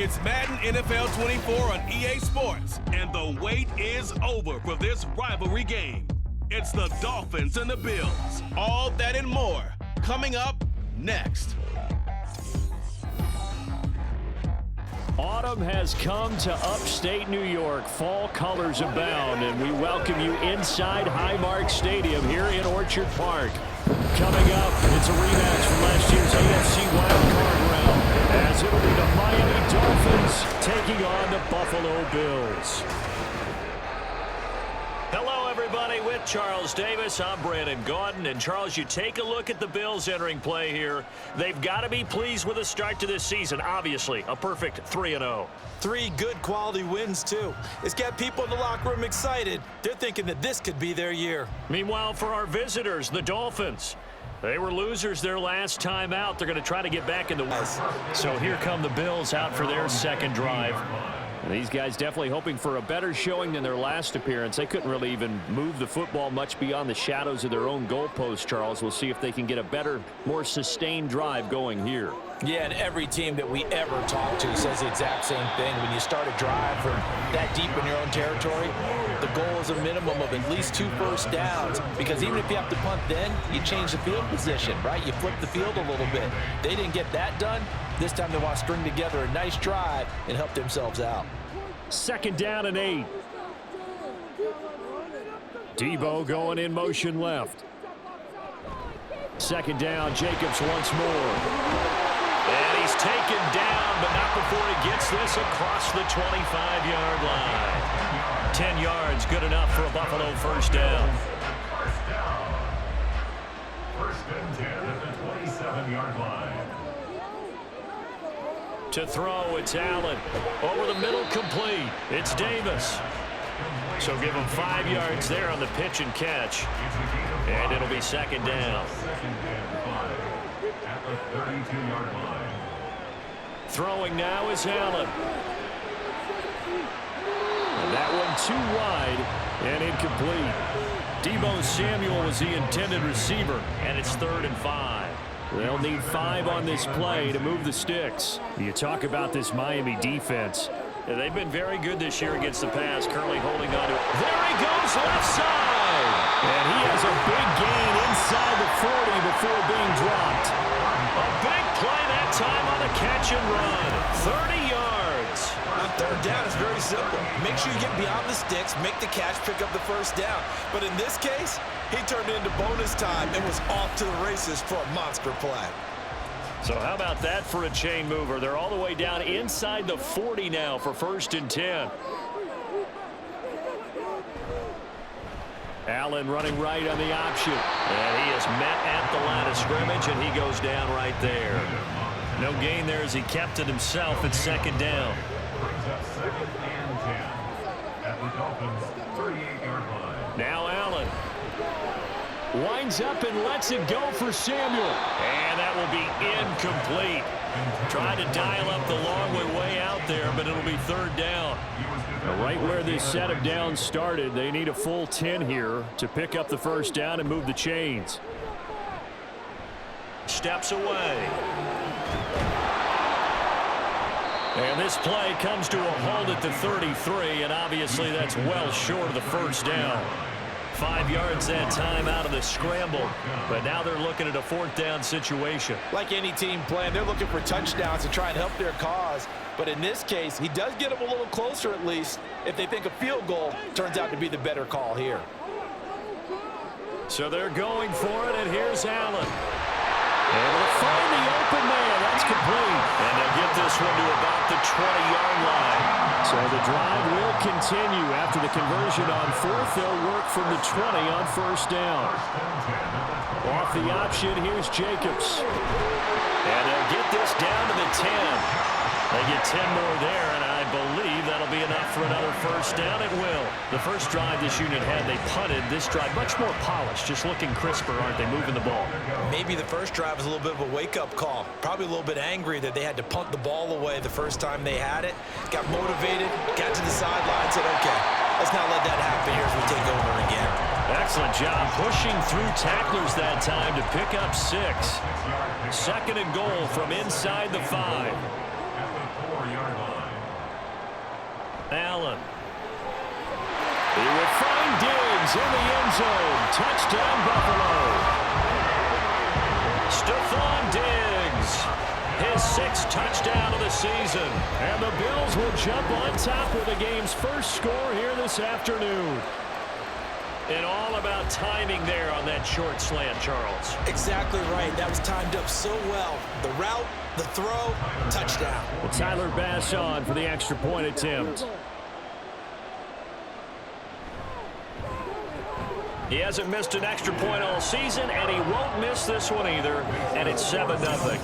It's Madden NFL 24 on EA Sports, and the wait is over for this rivalry game. It's the Dolphins and the Bills. All that and more coming up next. Autumn has come to upstate New York. Fall colors abound, and we welcome you inside Highmark Stadium here in Orchard Park. Coming up, it's a rematch from last year's AFC wildcard round, as it'll be the Miami Dolphins taking on the Buffalo Bills. Hello, everybody. With Charles Davis, I'm Brandon Gaudin. And, Charles, you take a look at the Bills entering play here. They've got to be pleased with the start to this season. Obviously, a perfect 3-0. 3 good quality wins, too. It's got people in the locker room excited. They're thinking that this could be their year. Meanwhile, for our visitors, the Dolphins, they were losers their last time out. They're going to try to get back in the win. So here come the Bills out for their second drive. And these guys definitely hoping for a better showing than their last appearance. They couldn't really even move the football much beyond the shadows of their own goalpost, Charles. We'll see if they can get a better, more sustained drive going here. Yeah, and every team that we ever talk to says the exact same thing. When you start a drive from that deep in your own territory, the goal is a minimum of at least 2 first downs. Because even if you have to punt then, you change the field position, right? You flip the field a little bit. They didn't get that done. This time they want to string together a nice drive and help themselves out. 2nd down and 8. Debo going in motion left. 2nd down, Jacobs once more. And he's taken down, but not before he gets this across the 25-yard line. 10 yards, good enough for a Buffalo first down. First and 10 at the 27-yard line. To throw, it's Allen. Over the middle, complete. It's Davis. So give him 5 yards there on the pitch and catch. And it'll be 2nd down. At the 32-yard line. Throwing now is Allen. And that one too wide and incomplete. Debo Samuel was the intended receiver, and it's 3rd and 5. They'll need 5 on this play to move the sticks. You talk about this Miami defense. They've been very good this year against the pass, currently holding on to it. There he goes, left side! And he has a big gain inside the 40 before being dropped. A big play that time on a catch and run. 30 yards. On 3rd down, it's very simple. Make sure you get beyond the sticks, make the catch, pick up the first down. But in this case, he turned it into bonus time and was off to the races for a monster play. So how about that for a chain mover? They're all the way down inside the 40 now for 1st and 10. Allen running right on the option. And he is met at the line of scrimmage, and he goes down right there. No gain there as he kept it himself at 2nd down. Brings up 2nd and 10 at the Dolphins' 38-yard line. Now Allen winds up and lets it go for Samuel. And that will be incomplete. Trying to dial up the long way out there, but it'll be 3rd down. Right where this set of downs started, they need a full 10 here to pick up the first down and move the chains. Steps away. And this play comes to a halt at the 33, and obviously that's well short of the first down. 5 yards that time out of the scramble, but now they're looking at a 4th down situation. Like any team playing, they're looking for touchdowns to try and help their cause. But in this case, he does get them a little closer at least if they think a field goal turns out to be the better call here. So they're going for it, and here's Allen. Able to find the open man. That's complete. And they'll get this one to about the 20-yard line. So the drive will continue. After the conversion on 4th, they'll work from the 20 on 1st down. Off the option, here's Jacobs. And they'll get this down to the 10. They get 10 more there, and I believe that'll be enough for another first down. It will. The first drive this unit had, they punted. This drive, much more polished, just looking crisper, aren't they, moving the ball? Maybe the first drive was a little bit of a wake-up call. Probably a little bit angry that they had to punt the ball away the first time they had it. Got motivated, got to the sideline, said, okay, let's not let that happen here as we take over again. Excellent job pushing through tacklers that time to pick up 6. 2nd and goal from inside the 5. 4-yard line. Allen. He will find Diggs in the end zone. Touchdown, Buffalo. Stephon Diggs, his 6th touchdown of the season. And the Bills will jump on top with the game's first score here this afternoon. And all about timing there on that short slant, Charles. Exactly right. That was timed up so well. The route, the throw, touchdown. Well, Tyler Bass on for the extra point attempt. He hasn't missed an extra point all season, and he won't miss this one either. And it's 7-0.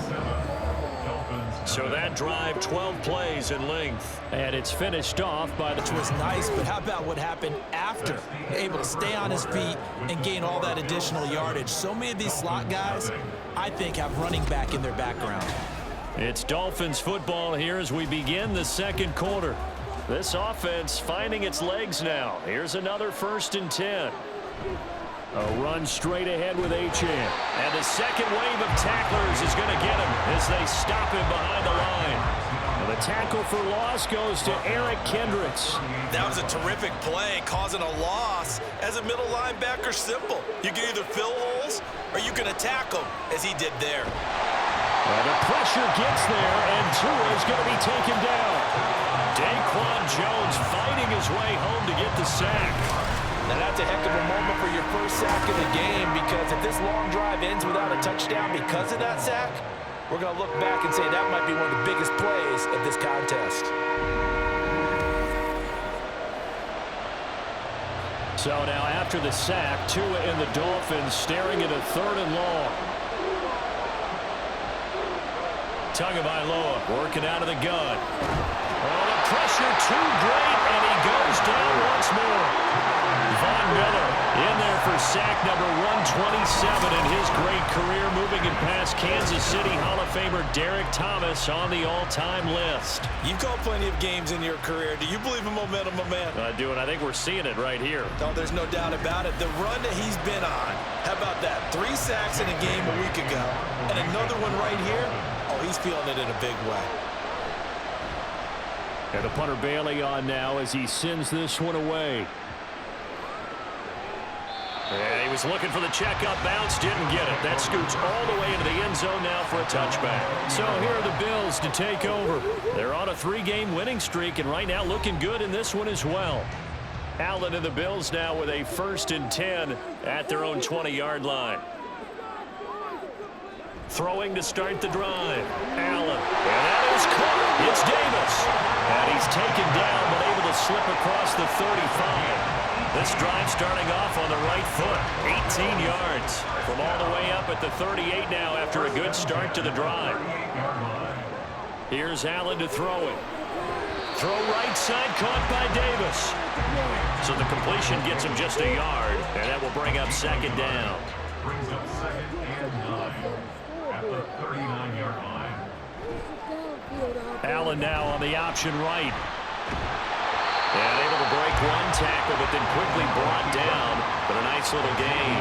So that drive, 12 plays in length. And it's finished off by the... Which was nice, but how about what happened after? Able to stay on his feet and gain all that additional yardage. So many of these slot guys, I think, have running back in their background. It's Dolphins football here as we begin the second quarter. This offense finding its legs now. Here's another 1st and 10. A run straight ahead with Achane. And the second wave of tacklers is going to get him as they stop him behind the line. And the tackle for loss goes to Eric Kendricks. That was a terrific play, causing a loss. As a middle linebacker, simple. You can either fill holes or you can attack them, as he did there. And the pressure gets there, and Tua is going to be taken down. Daquan Jones fighting his way home to get the sack. Now that's a heck of a moment for your first sack of the game, because if this long drive ends without a touchdown because of that sack, we're going to look back and say that might be one of the biggest plays of this contest. So now after the sack, Tua and the Dolphins staring at a 3rd and long. Tagovailoa working out of the gun. Oh, the pressure too great, and he goes down once more. Von Miller in there for sack number 127 in his great career, moving it past Kansas City Hall of Famer Derek Thomas on the all-time list. You've called plenty of games in your career. Do you believe in momentum, my man? I do, and I think we're seeing it right here. No, there's no doubt about it. The run that he's been on, how about that? 3 sacks in a game a week ago, and another one right here. Oh, he's feeling it in a big way. And the punter Bailey on now as he sends this one away. And he was looking for the checkup bounce, didn't get it. That scoots all the way into the end zone now for a touchback. So here are the Bills to take over. They're on a 3-game winning streak, and right now looking good in this one as well. Allen and the Bills now with a 1st and 10 at their own 20-yard line. Throwing to start the drive. Allen. And that is caught. It's Davis. And he's taken down, but able to slip across the 35. This drive starting off on the right foot. 18 yards from all the way up at the 38 now after a good start to the drive. Here's Allen to throw it. Throw right side, caught by Davis. So the completion gets him just a yard, and that will bring up 2nd down. Brings up 2nd and 9 at the 39-yard line. Allen now on the option right. And able to break one tackle, but then quickly brought down. But a nice little gain.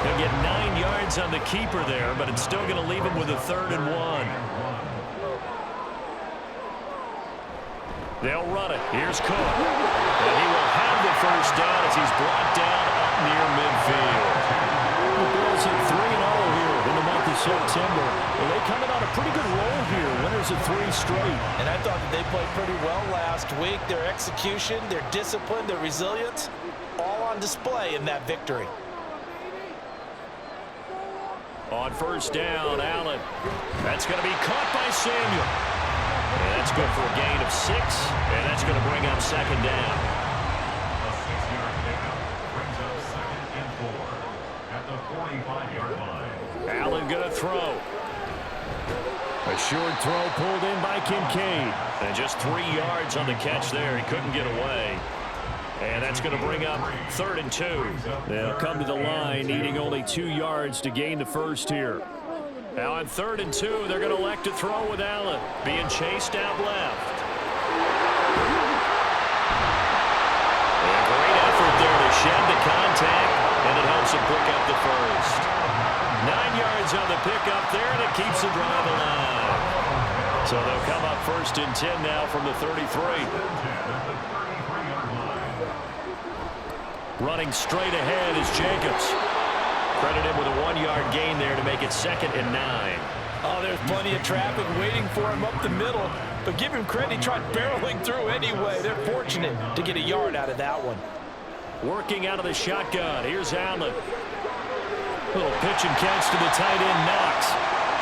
He'll get 9 yards on the keeper there, but it's still going to leave him with a 3rd and 1. They'll run it. Here's Cook. And he will have the 1st down as he's brought down up near midfield. The Bills at 3-0 here in the month of September. And they come on a pretty good roll here. Winners of 3 straight. And I thought that they played pretty well last week. Their execution, their discipline, their resilience, all on display in that victory. On 1st down, Allen. That's going to be caught by Samuel. And that's good for a gain of 6. And that's going to bring up 2nd down. A 6-yard pickup brings up 2nd and 4 at the 45-yard line. Allen going to throw. A short throw pulled in by Kincaid. And just 3 yards on the catch there. He couldn't get away. And that's going to bring up 3rd and 2. They'll come to the line, needing only 2 yards to gain the 1st here. Now on 3rd and 2, they're going to elect to throw with Allen, being chased out left. A great effort there to shed the contact, and it helps him pick up the 1st. 9 yards on the pickup there, and it keeps the drive alive. So they'll come up 1st and 10 now from the 33. Running straight ahead is Jacobs. Credit him with a 1-yard gain there to make it 2nd and 9. Oh, there's plenty of traffic waiting for him up the middle. But give him credit, he tried barreling through anyway. They're fortunate to get a yard out of that one. Working out of the shotgun. Here's Allen. Little pitch and catch to the tight end, Knox.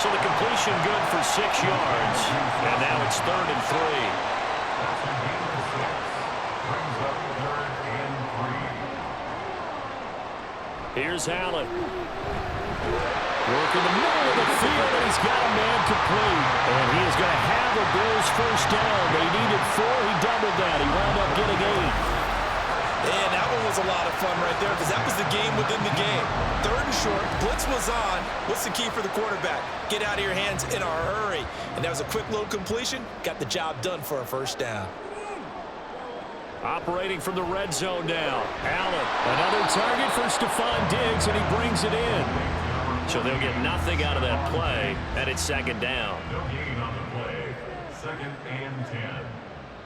So the completion good for 6 yards. And now it's 3rd and 3. Here's Allen. Working the middle of the field, and he's got a man complete. And he is going to have the Bills' 1st down. They needed 4. He doubled that. He wound up getting 8. And that one was a lot of fun right there because that was the game within the game. 3rd and short, blitz was on. What's the key for the quarterback? Get out of your hands in a hurry. And that was a quick little completion. Got the job done for a 1st down. Operating from the red zone now. Allen, another target for Stephon Diggs, and he brings it in. So they'll get nothing out of that play, and it's 2nd down. No gain on the play. 2nd and 10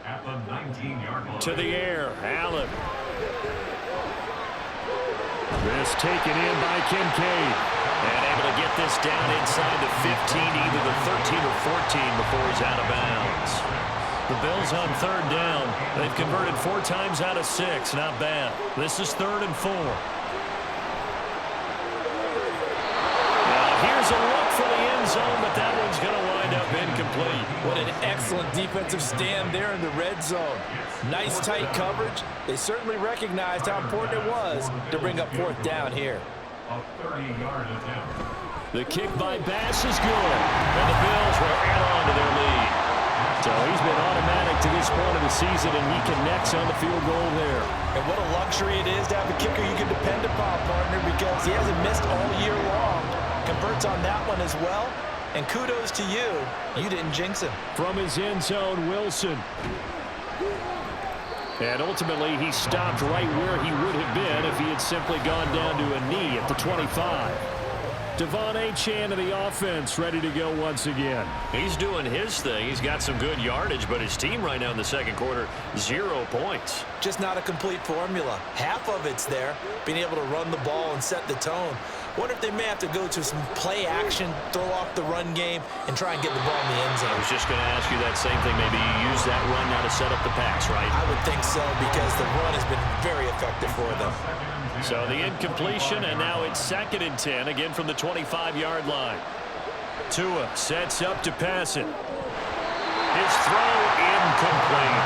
at the 19-yard line. To the air, Allen. This taken in by Kincaid. And able to get this down inside the 15, either the 13 or 14 before he's out of bounds. The Bills on 3rd down. They've converted 4 times out of 6. Not bad. This is 3rd and 4. Here's a look for the end zone, but that one's going to wind up incomplete. What an excellent defensive stand there in the red zone. Nice tight coverage. They certainly recognized how important it was to bring up 4th down here. A 30-yard attempt. The kick by Bass is good, and the Bills will add on to their lead. So he's been automatic to this point of the season, and he connects on the field goal there. And what a luxury it is to have a kicker you can depend upon, partner, because he hasn't missed all year long. Converts on that one as well. And kudos to you. You didn't jinx him. From his end zone, Wilson. And ultimately, he stopped right where he would have been if he had simply gone down to a knee at the 25. Devon Achane of the offense ready to go once again. He's doing his thing. He's got some good yardage, but his team right now in the 2nd quarter, 0 points. Just not a complete formula. Half of it's there, being able to run the ball and set the tone. Wonder if they may have to go to some play action, throw off the run game, and try and get the ball in the end zone. I was just going to ask you that same thing. Maybe you use that run now to set up the pass, right? I would think so, because the run has been very effective for them. So the incompletion, and now it's 2nd and 10, again from the 25-yard line. Tua sets up to pass it. His throw incomplete.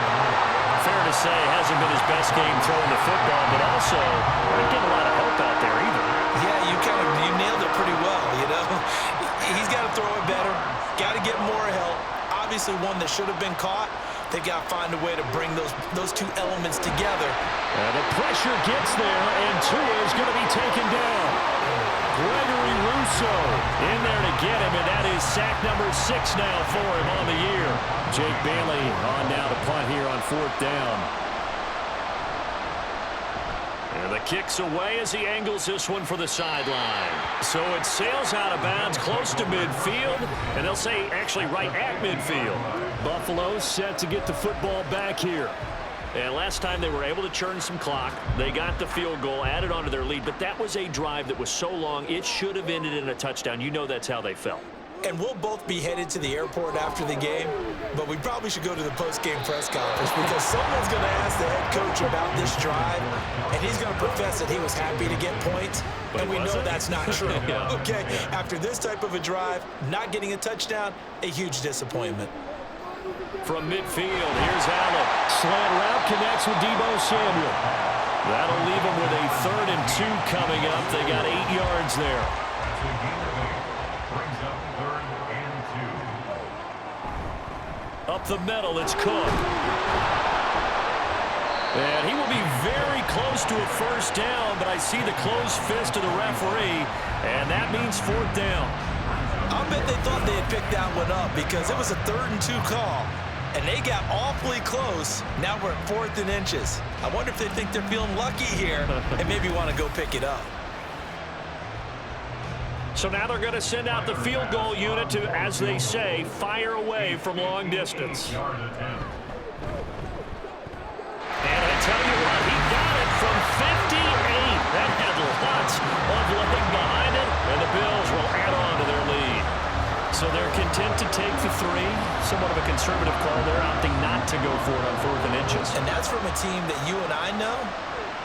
Fair to say, hasn't been his best game throwing the football, but also not getting a lot of help out there either. Yeah, you nailed it pretty well, you know. He's got to throw it better, got to get more help. Obviously one that should have been caught. They've got to find a way to bring those 2 elements together. And the pressure gets there, and Tua is going to be taken down. Gregory Rousseau in there to get him, and that is sack number 6 now for him on the year. Jake Bailey on now to punt here on 4th down. And the kick's away as he angles this one for the sideline. So it sails out of bounds close to midfield, and they'll say actually right at midfield. Buffalo set to get the football back here. And last time they were able to churn some clock. They got the field goal, added on to their lead, but that was a drive that was so long it should have ended in a touchdown. You know that's how they felt. And we'll both be headed to the airport after the game, but we probably should go to the post-game press conference because someone's going to ask the head coach about this drive, and he's going to profess that he was happy to get points, and we know that's not true. Yeah. Okay, after this type of a drive, not getting a touchdown, a huge disappointment. From midfield, here's Allen. Slant route connects with Deebo Samuel. That'll leave him with a 3rd and 2 coming up. They got 8 yards there. Up the middle, it's Cook. And he will be very close to a 1st down, but I see the closed fist of the referee, and that means 4th down. I bet they thought they had picked that one up because it was a 3rd and 2 call, and they got awfully close. Now we're at 4th and inches. I wonder if they think they're feeling lucky here and maybe want to go pick it up. So now they're going to send out the field goal unit to, as they say, fire away from long distance. And I tell you what, he got it from 58. That had lots of leg behind it, and the Bills will add on to their lead. So they're content to take the 3. Somewhat of a conservative call. They're opting not to go for it on 4th and inches. And that's from a team that you and I know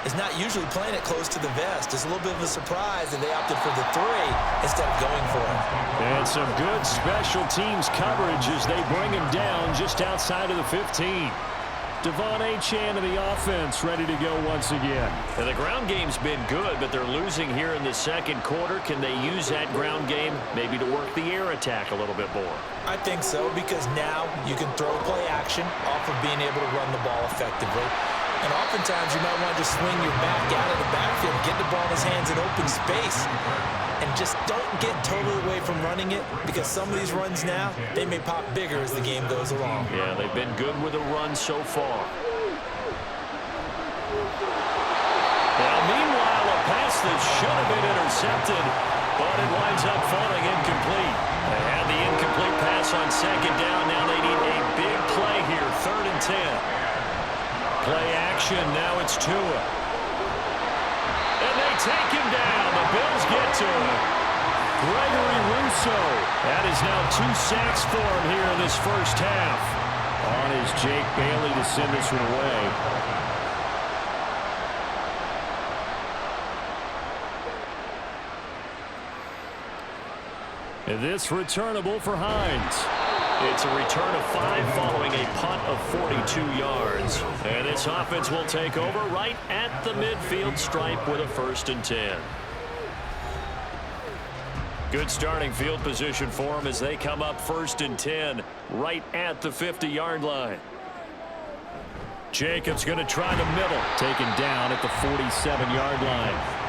is not usually playing it close to the vest. It's a little bit of a surprise that they opted for the 3 instead of going for it. And some good special teams coverage as they bring him down just outside of the 15. Devon Achane of the offense ready to go once again. And the ground game's been good, but they're losing here in the second quarter. Can they use that ground game maybe to work the air attack a little bit more? I think so, because now you can throw play action off of being able to run the ball effectively. And oftentimes you might want to just swing your back out of the backfield, get the ball in his hands in open space, and just don't get totally away from running it, because some of these runs now, they may pop bigger as the game goes along. Yeah, they've been good with a run so far. Now, meanwhile, a pass that should have been intercepted, but it winds up falling incomplete. They had the incomplete pass on second down. Now they need a big play here, 3rd and 10. Play action, now it's Tua. And they take him down. The Bills get to him. Gregory Rousseau. That is now 2 sacks for him here in this first half. On is Jake Bailey to send this one away. And this returnable for Hines. It's a return of 5 following a punt of 42 yards. And this offense will take over right at the midfield stripe with a 1st and 10. Good starting field position for them as they come up 1st and 10 right at the 50-yard line. Jacobs going to try the middle. Taken down at the 47-yard line.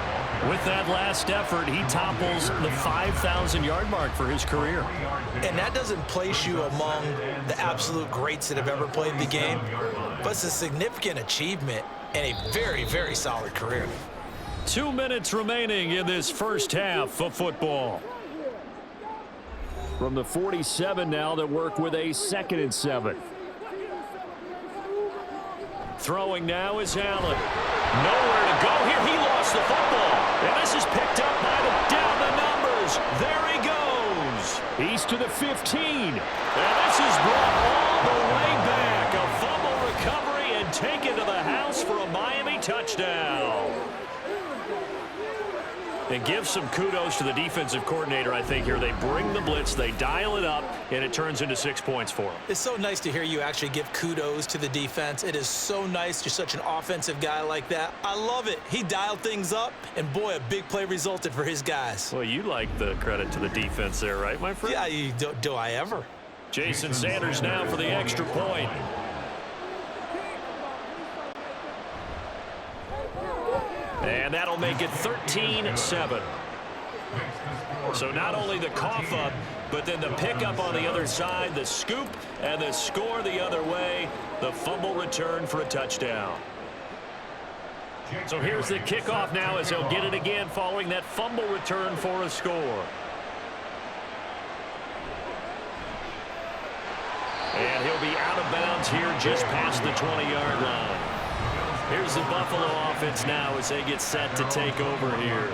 With that last effort, he topples the 5,000-yard mark for his career. And that doesn't place you among the absolute greats that have ever played the game, but it's a significant achievement and a very, very solid career. 2 minutes remaining in this first half of football. From the 47 now, that work with a 2nd and 7. Throwing now is Allen. Nowhere to go here. He lost the football. And this is picked up by the down the numbers. There he goes. He's to the 15. And this is brought all the way back. A fumble recovery and taken to the house for a Miami touchdown. And give some kudos to the defensive coordinator, I think, here. They bring the blitz, they dial it up, and it turns into 6 points for them. It's so nice to hear you actually give kudos to the defense. It is so nice. You're such an offensive guy like that. I love it. He dialed things up, and boy, a big play resulted for his guys. Well, you like the credit to the defense there, right, my friend? Yeah, do I ever? Jason Sanders now for the extra point. And that'll make it 13-7. So not only the cough up, but then the pickup on the other side, the scoop, and the score the other way. The fumble return for a touchdown. So here's the kickoff now as they'll get it again following that fumble return for a score. And he'll be out of bounds here just past the 20-yard line. Here's the Buffalo offense now as they get set to take over here.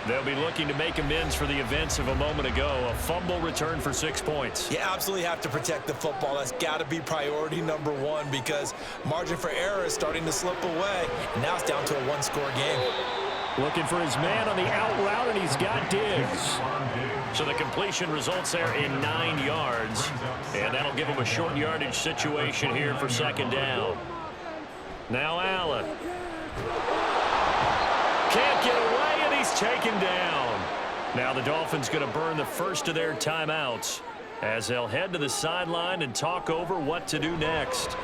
They'll be looking to make amends for the events of a moment ago. A fumble return for 6 points. You absolutely have to protect the football. That's got to be priority number one, because margin for error is starting to slip away. And now it's down to a 1-score game. Looking for his man on the out route, and he's got Diggs. So the completion results there in 9 yards. And that'll give him a short yardage situation here for 2nd down. Now Allen. Can't get away, and he's taken down. Now the Dolphins going to burn the first of their timeouts as they'll head to the sideline and talk over what to do next.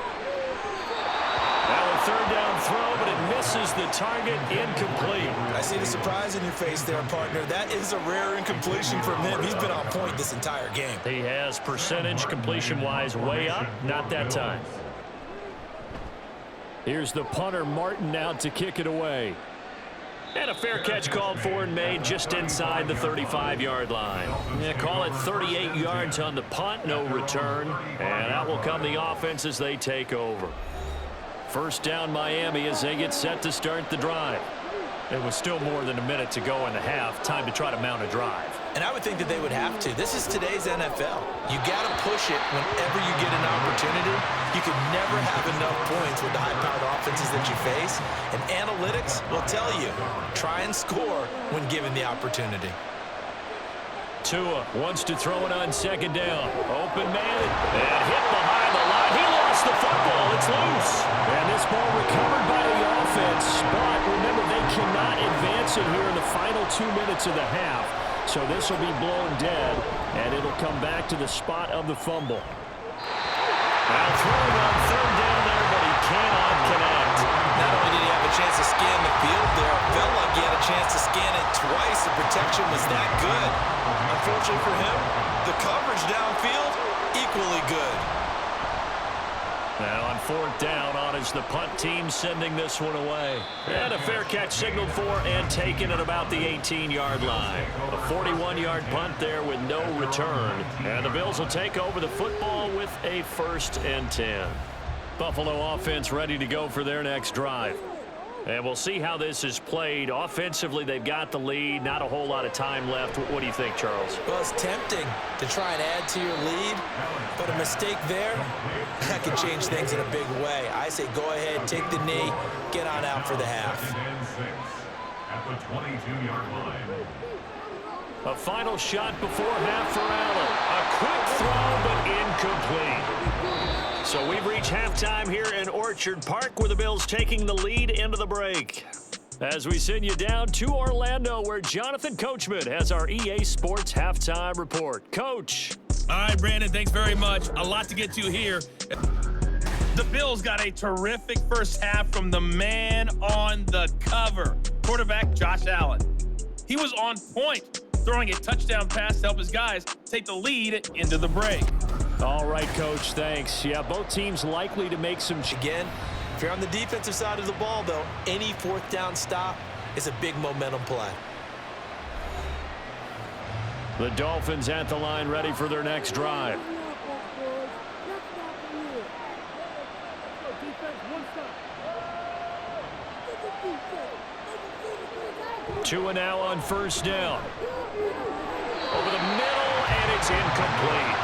Now a 3rd down throw, but it misses the target, incomplete. I see the surprise in your face there, partner. That is a rare incompletion from him. He's been on point this entire game. He has percentage completion-wise way up, not that time. Here's the punter, Martin, out to kick it away. And a fair catch called for and made just inside the 35-yard line. Yeah, call it 38 yards on the punt, no return. And out will come the offense as they take over. First down Miami as they get set to start the drive. It was still more than a minute to go in the half. Time to try to mount a drive. And I would think that they would have to. This is today's NFL. You got to push it whenever you get an opportunity. You can never have enough points with the high-powered offenses that you face. And analytics will tell you, try and score when given the opportunity. Tua wants to throw it on second down. Open man and hit behind the line. He lost the football. It's loose. And this ball recovered by the offense. But remember, they cannot advance it here in the final 2 minutes of the half. So this will be blown dead, and it'll come back to the spot of the fumble. Now throwing on third down there, but he cannot connect. Not only did he have a chance to scan the field there, it felt like he had a chance to scan it twice. The protection was that good. Unfortunately for him, the coverage downfield, equally good. Now on fourth down, on is the punt team sending this one away. And a fair catch signaled for and taken at about the 18-yard line. A 41-yard punt there with no return. And the Bills will take over the football with a 1st and 10. Buffalo offense ready to go for their next drive. And we'll see how this is played. Offensively, they've got the lead. Not a whole lot of time left. What do you think, Charles? Well, it's tempting to try and add to your lead, but a mistake there, that can change things in a big way. I say go ahead, take the knee, get on out for the half. At the 22-yard line. A final shot before half for Allen. A quick throw, but incomplete. So we've reached halftime here in Orchard Park, where the Bills taking the lead into the break. As we send you down to Orlando, where Jonathan Coachman has our EA Sports Halftime Report. Coach. All right, Brandon, thanks very much. A lot to get to here. The Bills got a terrific first half from the man on the cover, quarterback Josh Allen. He was on point, throwing a touchdown pass to help his guys take the lead into the break. All right, Coach, thanks. Yeah, both teams likely to make some... Again, if you're on the defensive side of the ball, though, any fourth down stop is a big momentum play. The Dolphins at the line, ready for their next drive. Tua now on first down. Over the middle, and it's incomplete.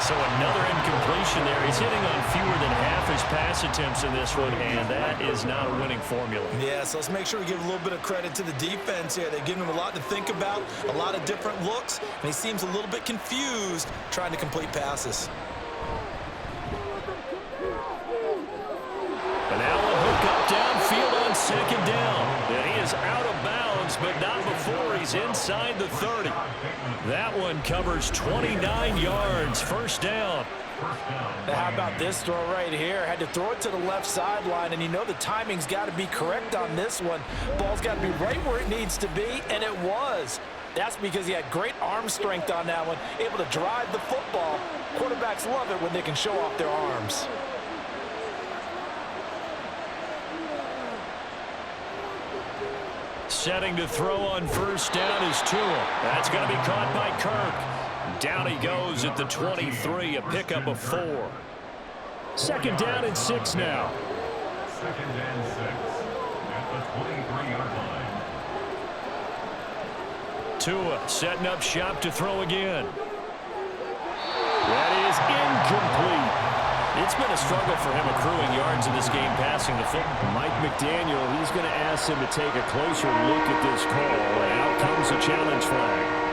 So another incompletion there. He's hitting on fewer than half his pass attempts in this one, and that is not a winning formula. Yeah, so let's make sure we give a little bit of credit to the defense here. They've given him a lot to think about, a lot of different looks, and he seems a little bit confused trying to complete passes. And Allen hook up downfield on second down. And he is out of bounds, but not before he's inside the 30. That one covers 29 yards. First down. Now, how about this throw right here? Had to throw it to the left sideline, and you know the timing's got to be correct on this one. Ball's got to be right where it needs to be, and it was. That's because he had great arm strength on that one, able to drive the football. Quarterbacks love it when they can show off their arms. Setting to throw on first down is Tua. That's going to be caught by Kirk. Down he goes at the 23, a pickup of 4. Second down and 6 now. Second and 6 at the 23-yard line. Tua setting up shop to throw again. That is incomplete. It's been a struggle for him accruing yards in this game passing the football. Mike McDaniel, he's going to ask him to take a closer look at this call, and out comes a challenge flag.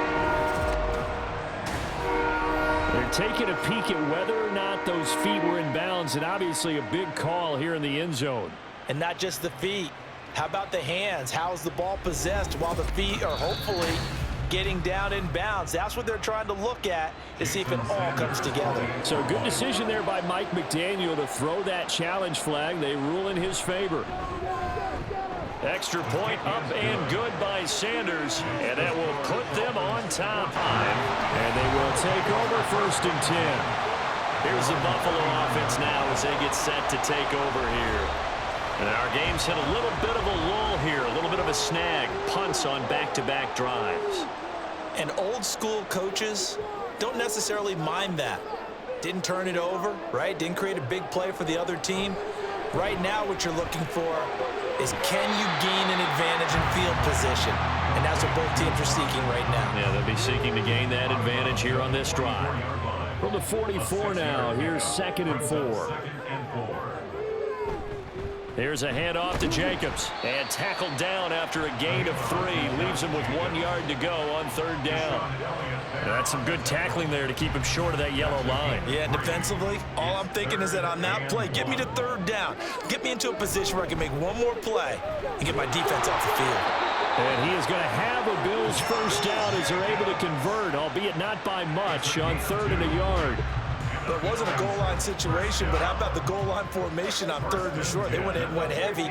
They're taking a peek at whether or not those feet were in bounds, and obviously a big call here in the end zone. And not just the feet. How about the hands? How is the ball possessed while the feet are hopefully getting down in bounds? That's what they're trying to look at to see if it all comes together. So good decision there by Mike McDaniel to throw that challenge flag. They rule in his favor. Extra point up and good by Sanders, and that will put them on top. And they will take over 1st and 10. Here's the Buffalo offense now as they get set to take over here. And our game's hit a little bit of a lull here, a little bit of a snag. Punts on back-to-back drives. And old-school coaches don't necessarily mind that. Didn't turn it over, right? Didn't create a big play for the other team. Right now what you're looking for is, can you gain an advantage in field position? And that's what both teams are seeking right now. Yeah, they'll be seeking to gain that advantage here on this drive. From the 44 now, here's 2nd and 4. Here's a handoff to Jacobs. And tackled down after a gain of 3. Leaves him with 1 yard to go on 3rd down. That's some good tackling there to keep him short of that yellow line. Yeah, defensively, all I'm thinking is that on that play, get me to 3rd down. Get me into a position where I can make one more play and get my defense off the field. And he is going to have a Bills first down as they're able to convert, albeit not by much, on 3rd and a yard. It wasn't a goal line situation, but how about the goal line formation on 3rd and short? They went in, went heavy.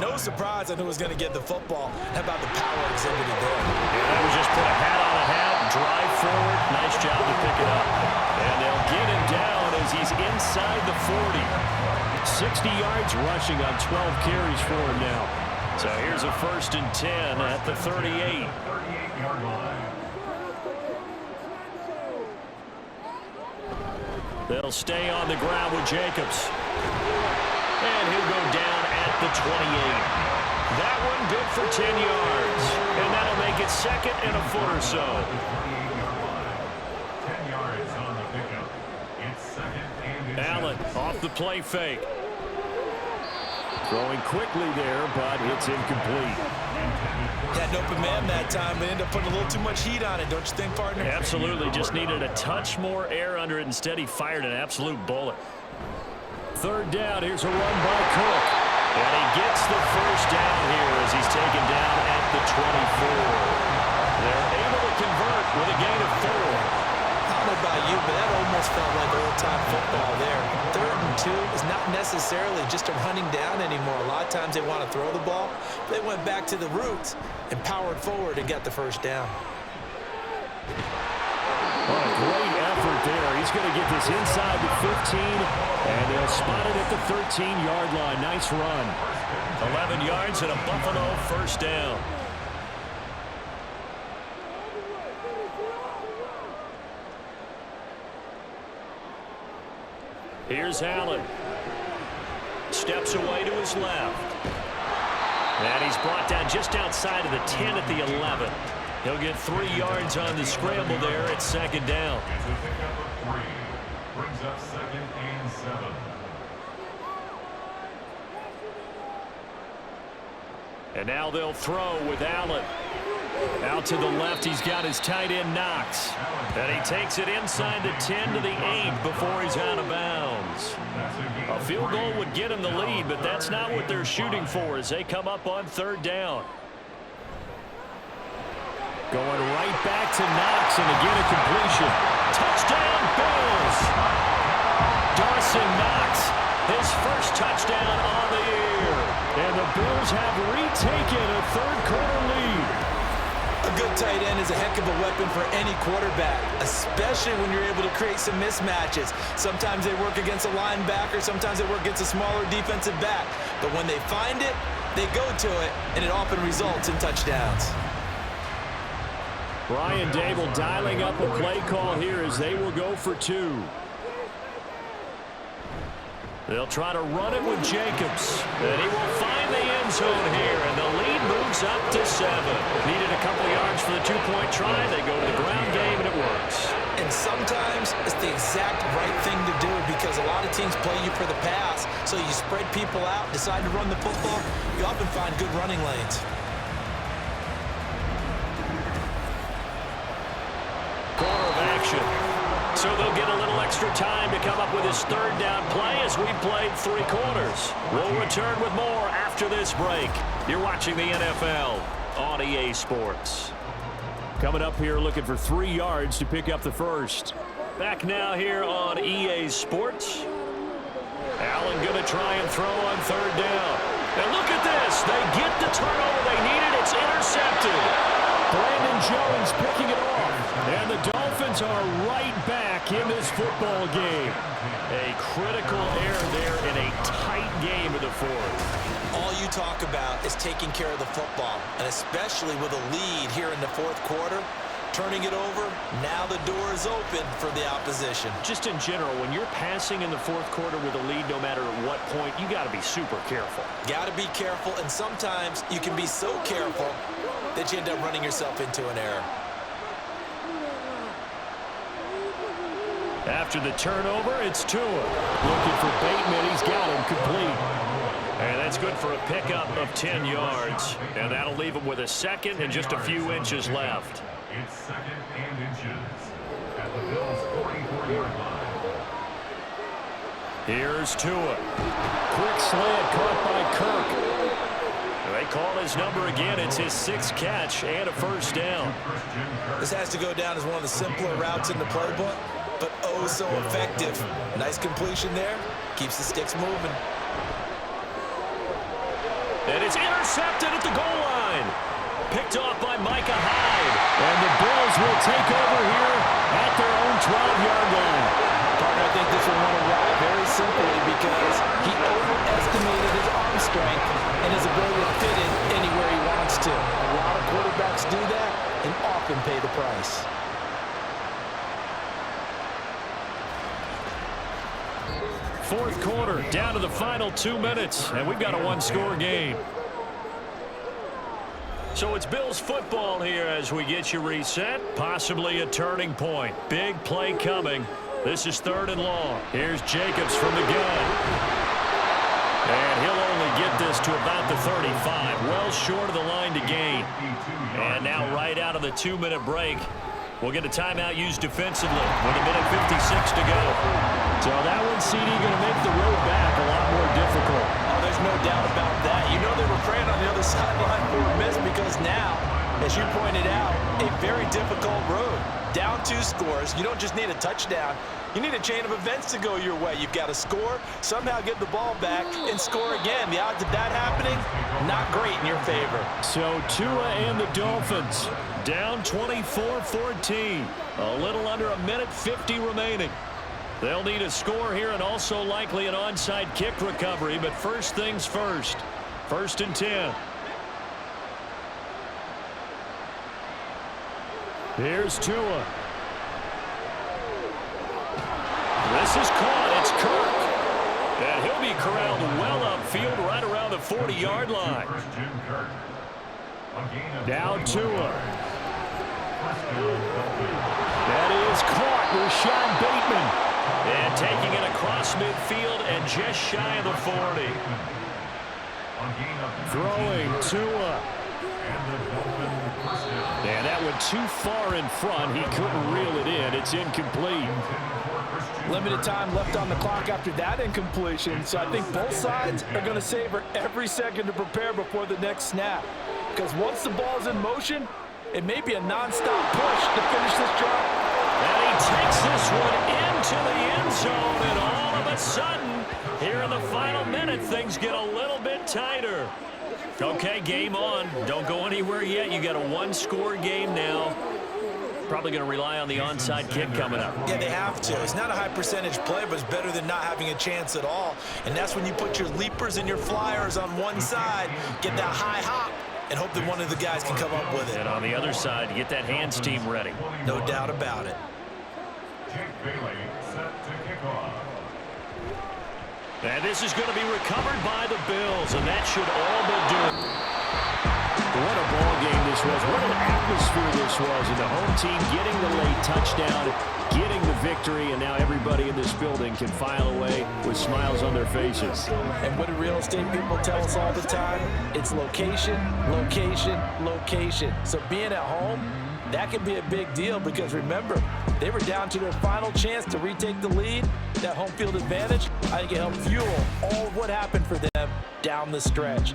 No surprise on who was going to get the football. How about the power exhibited there? Yeah, that was just put a hat on a hat, drive forward. Nice job to pick it up. And they'll get him down as he's inside the 40. 60 yards rushing on 12 carries for him now. So here's a 1st and 10 at the 38. 38-yard line. They'll stay on the ground with Jacobs. And he'll go down at the 28. That one good for 10 yards. And that'll make it 2nd and a foot or so. 10 yards on the pickup. It's 2nd and 10. Allen off the play fake. Throwing quickly there, but it's incomplete. Had an open man that time, but ended up putting a little too much heat on it, don't you think, partner? Absolutely. Just needed a touch more air under it. Instead, he fired an absolute bullet. 3rd down. Here's a run by Cook. And he gets the first down here as he's taken down at the 24. They're able to convert with a gain of 4. I don't know about you, but that almost felt like old-time football there. 3rd and 2 is not necessarily just a running down anymore. A lot of times they want to throw the ball. They went back to the roots and powered forward and got the first down. What a great effort there. He's going to get this inside the 15, and they'll spot it at the 13-yard line. Nice run. 11 yards and a Buffalo first down. Here's Allen. Steps away to his left. And he's brought down just outside of the 10 at the 11. He'll get 3 yards on the scramble there at 2nd down. It's a pickup of 3. Brings up 2nd and 7. And now they'll throw with Allen. Out to the left, he's got his tight end Knox. And he takes it inside the 10 to the 8 before he's out of bounds. A field goal would get him the lead, but that's not what they're shooting for as they come up on 3rd down. Going right back to Knox, and again a completion. Touchdown, Bills! Dawson Knox, his first touchdown on the year. And the Bills have retaken a 3rd quarter lead. A good tight end is a heck of a weapon for any quarterback, especially when you're able to create some mismatches. Sometimes they work against a linebacker, sometimes they work against a smaller defensive back. But when they find it, they go to it, and it often results in touchdowns. Brian Dable dialing up a play call here as they will go for 2. They'll try to run it with Jacobs. And he will find the end zone here, and the lead moves up to 7. Needed a couple yards for the 2-point try. They go to the ground game, and it works. And sometimes it's the exact right thing to do because a lot of teams play you for the pass. So you spread people out, decide to run the football. You often find good running lanes. Corner of action. So they'll get a little extra time to come up with his 3rd down play as we played 3 quarters. We'll return with more after this break. You're watching the NFL on EA Sports. Coming up here looking for 3 yards to pick up the first. Back now here on EA Sports. Allen going to try and throw on 3rd down. And look at this. They get the turnover they needed. It's intercepted. Brandon Jones picking it off. And the Dolphins Dolphins are right back in this football game. A critical error there in a tight game in the fourth. All you talk about is taking care of the football, and especially with a lead here in the fourth quarter, turning it over, now the door is open for the opposition. Just in general, when you're passing in the fourth quarter with a lead, no matter at what point, you got to be super careful. Got to be careful, and sometimes you can be so careful that you end up running yourself into an error. After the turnover, it's Tua. Looking for Bateman. He's got him complete. And that's good for a pickup of 10 yards. And that'll leave him with a second and just a few inches left. It's second and inches at the Bills' 44-yard line. Here's Tua. Quick slant caught by Kirk. They call his number again. It's his 6th catch and a first down. This has to go down as one of the simpler routes in the playbook, but oh so effective. Nice completion there. Keeps the sticks moving. And it's intercepted at the goal line. Picked off by Micah Hyde. And the Bills will take over here at their own 12-yard line. Partner, I think this will want to ride very simply because he overestimated his arm strength and his ability to fit in anywhere he wants to. A lot of quarterbacks do that and often pay the price. Fourth quarter, down to the final 2 minutes, and we've got a one-score game. So it's Bills football here as we get you reset. Possibly a turning point. Big play coming. This is 3rd and long. Here's Jacobs from the gun. And he'll only get this to about the 35. Well short of the line to gain. And now right out of the 2-minute break, we'll get a timeout used defensively with 1:56 to go. So that one, CD, going to make the road back a lot more difficult. Oh, there's no doubt about that. You know they were praying on the other sideline for a miss because now, as you pointed out, a very difficult road. Down 2 scores. You don't just need a touchdown. You need a chain of events to go your way. You've got to score, somehow get the ball back, and score again. The odds of that happening, not great in your favor. So Tua and the Dolphins down 24-14. A little under 1:50 remaining. They'll need a score here and also likely an onside kick recovery. But first things first. 1st and 10. Here's Tua. This is caught. It's Kirk. And he'll be corralled well upfield right around the 40-yard line. Now Tua. That is caught. Rashad Bateman. And taking it across midfield and just shy of the 40. Throwing Tua. And that went too far in front. He couldn't reel it in. It's incomplete. Limited time left on the clock after that incompletion, so I think both sides are going to savor every second to prepare before the next snap. Because once the ball's in motion, it may be a non-stop push to finish this drive. And he takes this one into the end zone, and all of a sudden, here in the final minute, things get a little bit tighter. Okay, game on. Don't go anywhere yet. You got a one-score game now. Probably going to rely on the onside kick coming up. Yeah, they have to. It's not a high percentage play, but it's better than not having a chance at all. And that's when you put your leapers and your flyers on one side, get that high hop, and hope that one of the guys can come up with it. And on the other side, you get that hands team ready. No doubt about it. Jake Bailey set to kick off. And this is going to be recovered by the Bills, and that should all but do it. What a ball game this was. What an atmosphere this was. And the home team getting the late touchdown, getting the victory, and now everybody in this building can file away with smiles on their faces. And what do real estate people tell us all the time? It's location, location, location. So being at home, that can be a big deal because remember, they were down to their final chance to retake the lead. That home field advantage, I think it helped fuel all of what happened for them down the stretch.